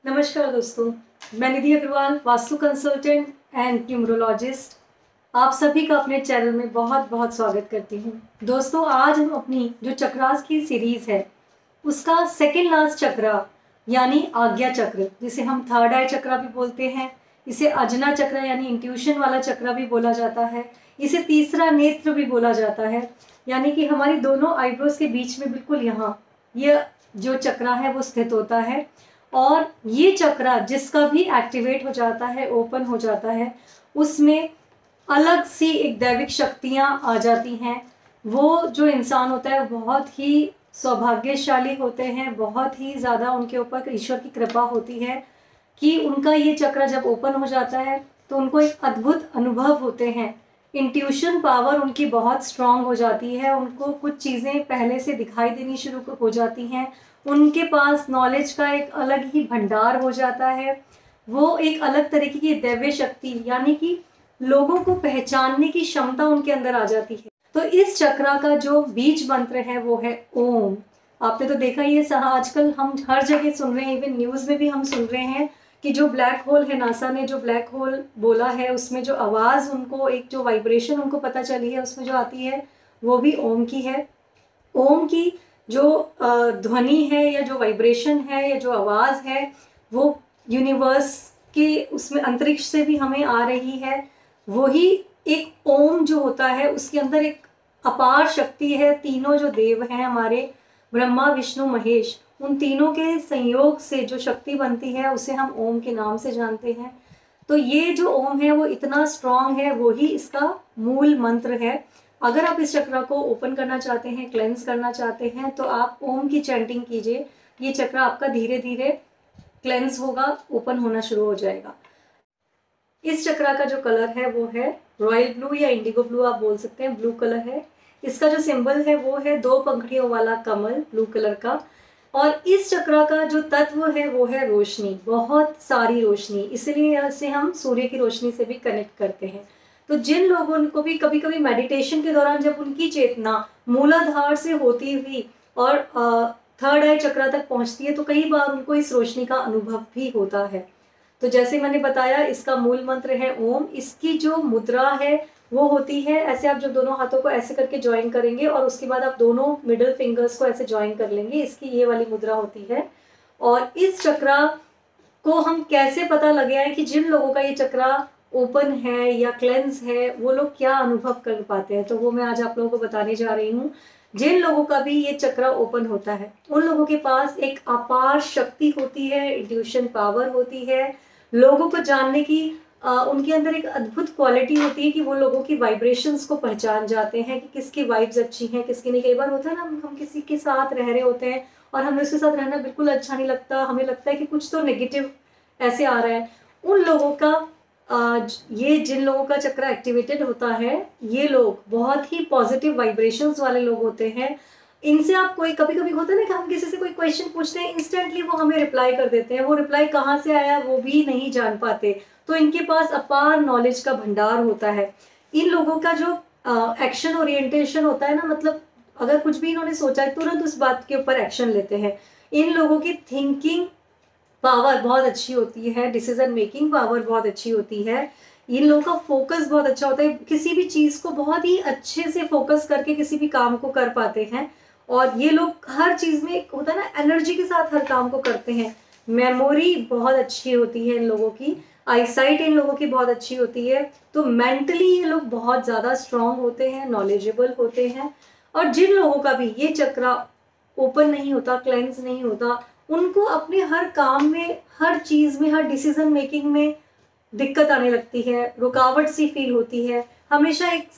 नमस्कार दोस्तों, मैं Nidhi Agarwal, vastu consultant and numerologist. आप सभी का अपने चैनल में बहुत बहुत स्वागत करती हूँ। दोस्तों, आज हम अपनी जो चक्रास की सीरीज है उसका सेकेंड लास्ट चक्र यानी आज्ञा चक्र, जिसे हम थर्ड आई चक्र भी बोलते हैं, इसे अजना चक्र यानी इंट्यूशन वाला चक्र भी बोला जाता है, इसे तीसरा नेत्र भी बोला जाता है। यानी कि हमारी दोनों आईब्रोज के बीच में बिल्कुल यहाँ ये जो चक्र है वो स्थित होता है। और ये चक्र जिसका भी एक्टिवेट हो जाता है, ओपन हो जाता है, उसमें अलग सी एक दैविक शक्तियां आ जाती हैं। वो जो इंसान होता है बहुत ही सौभाग्यशाली होते हैं, बहुत ही ज़्यादा उनके ऊपर ईश्वर की कृपा होती है कि उनका ये चक्र जब ओपन हो जाता है तो उनको एक अद्भुत अनुभव होते हैं। इंट्यूशन पावर उनकी बहुत स्ट्रांग हो जाती है, उनको कुछ चीज़ें पहले से दिखाई देनी शुरू हो जाती हैं, उनके पास नॉलेज का एक अलग ही भंडार हो जाता है। वो एक अलग तरीके की दैवीय शक्ति यानी कि लोगों को पहचानने की क्षमता उनके अंदर आ जाती है। तो इस चक्र का जो बीज मंत्र है वो है ओम। आपने तो देखा ही है, आजकल हम हर जगह सुन रहे हैं, इवन न्यूज़ में भी हम सुन रहे हैं कि जो ब्लैक होल है, नासा ने जो ब्लैक होल बोला है उसमें जो आवाज़ उनको, एक जो वाइब्रेशन उनको पता चली है उसमें जो आती है वो भी ओम की है। ओम की जो ध्वनि है या जो वाइब्रेशन है या जो आवाज़ है वो यूनिवर्स के उसमें अंतरिक्ष से भी हमें आ रही है। वही एक ओम जो होता है उसके अंदर एक अपार शक्ति है। तीनों जो देव हैं हमारे, ब्रह्मा विष्णु महेश, उन तीनों के संयोग से जो शक्ति बनती है उसे हम ओम के नाम से जानते हैं। तो ये जो ओम है वो इतना स्ट्रांग है, वो ही इसका मूल मंत्र है। अगर आप इस चक्र को ओपन करना चाहते हैं, क्लेंस करना चाहते हैं, तो आप ओम की चैंटिंग कीजिए। ये चक्र आपका धीरे धीरे क्लेंस होगा, ओपन होना शुरू हो जाएगा। इस चक्र का जो कलर है वो है रॉयल ब्लू या इंडिगो ब्लू, आप बोल सकते हैं, ब्लू कलर है। इसका जो सिंबल है वो है 2 पंखड़ियों वाला कमल, ब्लू कलर का। और इस चक्र का जो तत्व है वो है रोशनी, बहुत सारी रोशनी, इसलिए इसे हम सूर्य की रोशनी से भी कनेक्ट करते हैं। तो जिन लोगों को भी कभी कभी मेडिटेशन के दौरान जब उनकी चेतना मूलाधार से होती हुई और थर्ड आई चक्र तक पहुंचती है तो कई बार उनको इस रोशनी का अनुभव भी होता है। तो जैसे मैंने बताया, इसका मूल मंत्र है ओम। इसकी जो मुद्रा है वो होती है ऐसे, आप जब दोनों हाथों को ऐसे करके ज्वाइन करेंगे और उसके बाद आप दोनों मिडिल फिंगर्स को ऐसे ज्वाइन कर लेंगे, इसकी ये वाली मुद्रा होती है। और इस चक्र को हम कैसे पता लगे है कि जिन लोगों का ये चक्र ओपन है या क्लेंस है वो लोग क्या अनुभव कर पाते हैं, तो वो मैं आज आप लोगों को बताने जा रही हूँ। जिन लोगों का भी ये चक्र ओपन होता है उन लोगों के पास एक अपार शक्ति होती है, इंट्यूशन पावर होती है, लोगों को जानने की उनके अंदर एक अद्भुत क्वालिटी होती है कि वो लोगों की वाइब्रेशंस को पहचान जाते हैं कि किसकी वाइब्स अच्छी हैं, किसकी नहीं। कई बार होता है ना, हम किसी के साथ रह रहे होते हैं और हमें उसके साथ रहना बिल्कुल अच्छा नहीं लगता, हमें लगता है कि कुछ तो नेगेटिव ऐसे आ रहा है। उन लोगों का ये जिन लोगों का चक्र एक्टिवेटेड होता है, ये लोग बहुत ही पॉजिटिव वाइब्रेशंस वाले लोग होते हैं। इनसे आप कोई, कभी कभी होता है ना कि हम किसी से कोई क्वेश्चन पूछते हैं, इंस्टेंटली वो हमें रिप्लाई कर देते हैं, वो रिप्लाई कहाँ से आया वो भी नहीं जान पाते। तो इनके पास अपार नॉलेज का भंडार होता है। इन लोगों का जो एक्शन ओरिएंटेशन होता है ना, मतलब अगर कुछ भी इन्होंने सोचा है तुरंत उस बात के ऊपर एक्शन लेते हैं। इन लोगों की थिंकिंग पावर बहुत अच्छी होती है, डिसीजन मेकिंग पावर बहुत अच्छी होती है। इन लोगों का फोकस बहुत अच्छा होता है, किसी भी चीज़ को बहुत ही अच्छे से फोकस करके किसी भी काम को कर पाते हैं। और ये लोग हर चीज़ में होता है ना, एनर्जी के साथ हर काम को करते हैं। मेमोरी बहुत अच्छी होती है इन लोगों की, आईसाइट इन लोगों की बहुत अच्छी होती है। तो मेंटली ये लोग बहुत ज़्यादा स्ट्रांग होते हैं, नॉलेजेबल होते हैं। और जिन लोगों का भी ये चक्र ओपन नहीं होता, क्लेंस नहीं होता, उनको अपने हर काम में, हर चीज़ में, हर डिसीजन मेकिंग में दिक्कत आने लगती है, रुकावट सी फील होती है। हमेशा एक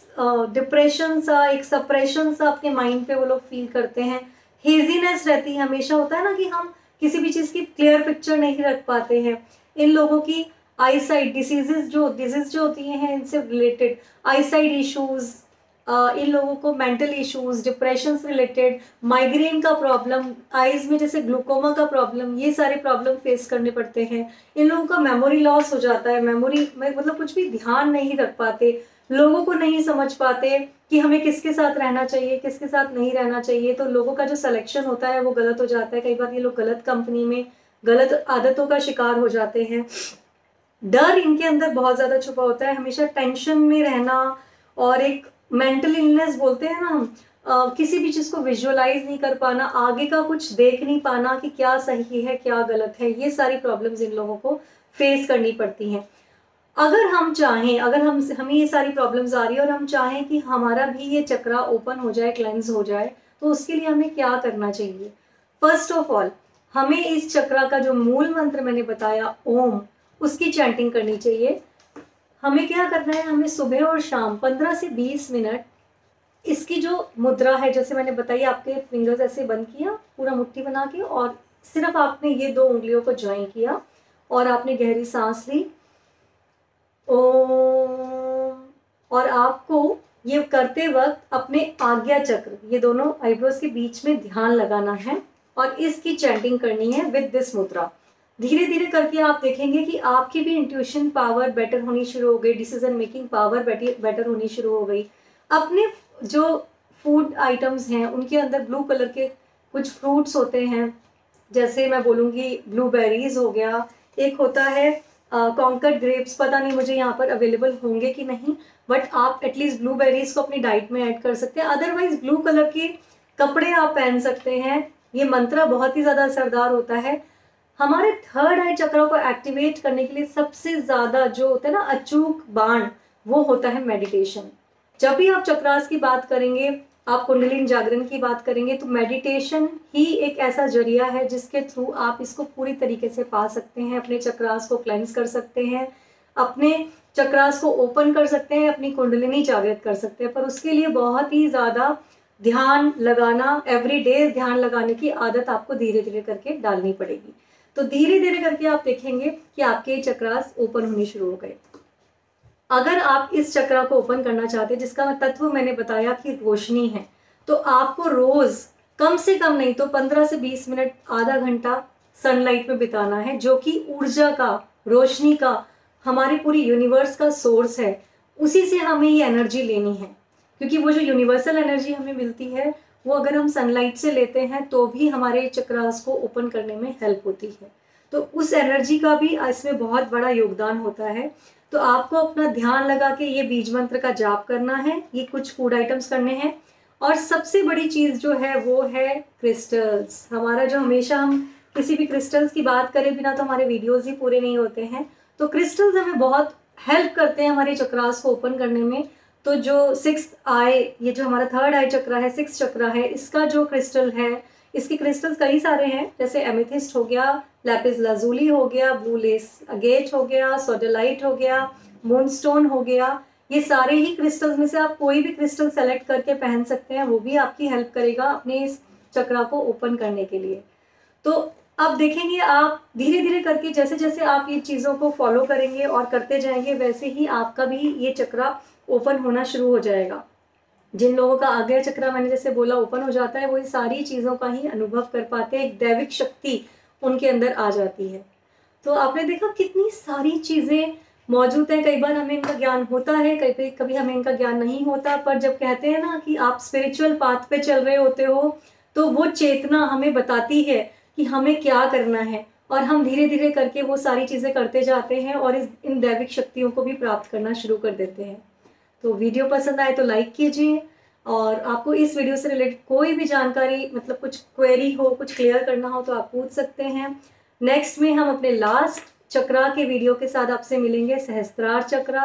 डिप्रेशन सा, एक सप्रेशन सा अपने माइंड पे वो लोग फील करते हैं। हेजीनेस रहती है, हमेशा होता है ना कि हम किसी भी चीज़ की क्लियर पिक्चर नहीं रख पाते हैं। इन लोगों की आईसाइट डिजीज जो होती हैं इनसे रिलेटेड आईसाइट इश्यूज, इन लोगों को मेंटल इश्यूज, डिप्रेशन से रिलेटेड, माइग्रेन का प्रॉब्लम, आईज में जैसे ग्लूकोमा का प्रॉब्लम, ये सारे प्रॉब्लम फेस करने पड़ते हैं। इन लोगों का मेमोरी लॉस हो जाता है, मेमोरी में मतलब कुछ भी ध्यान नहीं रख पाते, लोगों को नहीं समझ पाते कि हमें किसके साथ रहना चाहिए, किसके साथ नहीं रहना चाहिए। तो लोगों का जो सिलेक्शन होता है वो गलत हो जाता है। कई बार ये लोग गलत कंपनी में गलत आदतों का शिकार हो जाते हैं। डर इनके अंदर बहुत ज़्यादा छुपा होता है, हमेशा टेंशन में रहना, और एक मेंटल इलनेस बोलते हैं ना हम, किसी भी चीज़ को विजुअलाइज नहीं कर पाना, आगे का कुछ देख नहीं पाना कि क्या सही है क्या गलत है, ये सारी प्रॉब्लम्स इन लोगों को फेस करनी पड़ती हैं। अगर हम चाहें, अगर हमें ये सारी प्रॉब्लम्स आ रही है और हम चाहें कि हमारा भी ये चक्रा ओपन हो जाए, क्लेंस हो जाए, तो उसके लिए हमें क्या करना चाहिए? फर्स्ट ऑफ ऑल हमें इस चक्रा का जो मूल मंत्र मैंने बताया ओम, उसकी चैंटिंग करनी चाहिए। हमें क्या करना है, हमें सुबह और शाम 15 से 20 मिनट इसकी जो मुद्रा है, जैसे मैंने बताई, आपके फिंगर्स ऐसे बंद किया पूरा मुट्ठी बना के, और सिर्फ आपने ये 2 उंगलियों को ज्वाइन किया और आपने गहरी सांस ली, ओम। और आपको ये करते वक्त अपने आज्ञा चक्र, ये दोनों आईब्रोज के बीच में ध्यान लगाना है और इसकी चैंटिंग करनी है विद दिस मुद्रा। धीरे धीरे करके आप देखेंगे कि आपकी भी इंट्यूशन पावर बेटर होनी शुरू हो गई, डिसीजन मेकिंग पावर बेटर होनी शुरू हो गई। अपने जो फूड आइटम्स हैं उनके अंदर ब्लू कलर के कुछ फ्रूट्स होते हैं, जैसे मैं बोलूँगी ब्लूबेरीज हो गया, एक होता है कॉन्कर्ड ग्रेप्स, पता नहीं मुझे यहाँ पर अवेलेबल होंगे कि नहीं, बट आप एटलीस्ट ब्लूबेरीज को अपनी डाइट में ऐड कर सकते हैं। अदरवाइज ब्लू कलर के कपड़े आप पहन सकते हैं। ये मंत्र बहुत ही ज़्यादा असरदार होता है। हमारे थर्ड आई चक्र को एक्टिवेट करने के लिए सबसे ज़्यादा जो होता है ना अचूक बाण, वो होता है मेडिटेशन। जब भी आप चक्रास की बात करेंगे, आप कुंडलिनी जागरण की बात करेंगे, तो मेडिटेशन ही एक ऐसा जरिया है जिसके थ्रू आप इसको पूरी तरीके से पा सकते हैं, अपने चक्रास को क्लेंस कर सकते हैं, अपने चक्रास को ओपन कर सकते हैं, अपनी कुंडलिनी जागृत कर सकते हैं। पर उसके लिए बहुत ही ज़्यादा ध्यान लगाना, एवरीडे ध्यान लगाने की आदत आपको धीरे धीरे करके डालनी पड़ेगी। तो धीरे धीरे करके आप देखेंगे कि आपके चक्रास ओपन होने शुरू हो गए। अगर आप इस चक्र को ओपन करना चाहते हैं, जिसका तत्व मैंने बताया कि रोशनी है, तो आपको रोज कम से कम नहीं तो 15 से 20 मिनट, आधा घंटा सनलाइट में बिताना है, जो कि ऊर्जा का, रोशनी का, हमारी पूरी यूनिवर्स का सोर्स है। उसी से हमें ये एनर्जी लेनी है, क्योंकि वो जो यूनिवर्सल एनर्जी हमें मिलती है वो अगर हम सनलाइट से लेते हैं तो भी हमारे चक्रास को ओपन करने में हेल्प होती है। तो उस एनर्जी का भी इसमें बहुत बड़ा योगदान होता है। तो आपको अपना ध्यान लगा के ये बीज मंत्र का जाप करना है, ये कुछ फूड आइटम्स करने हैं, और सबसे बड़ी चीज़ जो है वो है क्रिस्टल्स। हमारा जो हमेशा हम किसी भी क्रिस्टल्स की बात करें बिना तो हमारे वीडियोस ही पूरे नहीं होते हैं। तो क्रिस्टल्स हमें बहुत हेल्प करते हैं हमारे चक्रास को ओपन करने में। तो जो 6th आई, ये जो हमारा थर्ड आई चक्र है, 6th चक्र है, इसका जो क्रिस्टल है, इसके क्रिस्टल्स कई सारे हैं, जैसे एमेथिस्ट हो गया, लैपिस लाजुली हो गया, ब्लू लेस अगेट हो गया, सोडेलाइट हो गया, मूनस्टोन हो गया। ये सारे ही क्रिस्टल्स में से आप कोई भी क्रिस्टल सेलेक्ट करके पहन सकते हैं, वो भी आपकी हेल्प करेगा अपने इस चक्रा को ओपन करने के लिए। तो अब देखेंगे आप धीरे धीरे करके, जैसे जैसे आप ये चीज़ों को फॉलो करेंगे और करते जाएंगे, वैसे ही आपका भी ये चक्रा ओपन होना शुरू हो जाएगा। जिन लोगों का आज्ञा चक्र मैंने जैसे बोला ओपन हो जाता है, वो ये सारी चीज़ों का ही अनुभव कर पाते हैं, एक दैविक शक्ति उनके अंदर आ जाती है। तो आपने देखा कितनी सारी चीज़ें मौजूद हैं। कई बार हमें इनका ज्ञान होता है, कभी हमें इनका ज्ञान नहीं होता, पर जब कहते हैं ना कि आप स्पिरिचुअल पाथ पे चल रहे होते हो, तो वो चेतना हमें बताती है कि हमें क्या करना है, और हम धीरे धीरे करके वो सारी चीज़ें करते जाते हैं और इन दैविक शक्तियों को भी प्राप्त करना शुरू कर देते हैं। तो वीडियो पसंद आए तो लाइक कीजिए, और आपको इस वीडियो से रिलेटेड कोई भी जानकारी, मतलब कुछ क्वेरी हो, कुछ क्लियर करना हो, तो आप पूछ सकते हैं। नेक्स्ट में हम अपने लास्ट चक्रा के वीडियो के साथ आपसे मिलेंगे, सहस्त्रार चक्रा।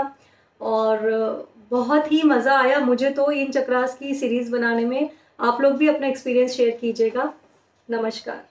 और बहुत ही मज़ा आया मुझे तो इन चक्रास की सीरीज़ बनाने में। आप लोग भी अपना एक्सपीरियंस शेयर कीजिएगा। नमस्कार।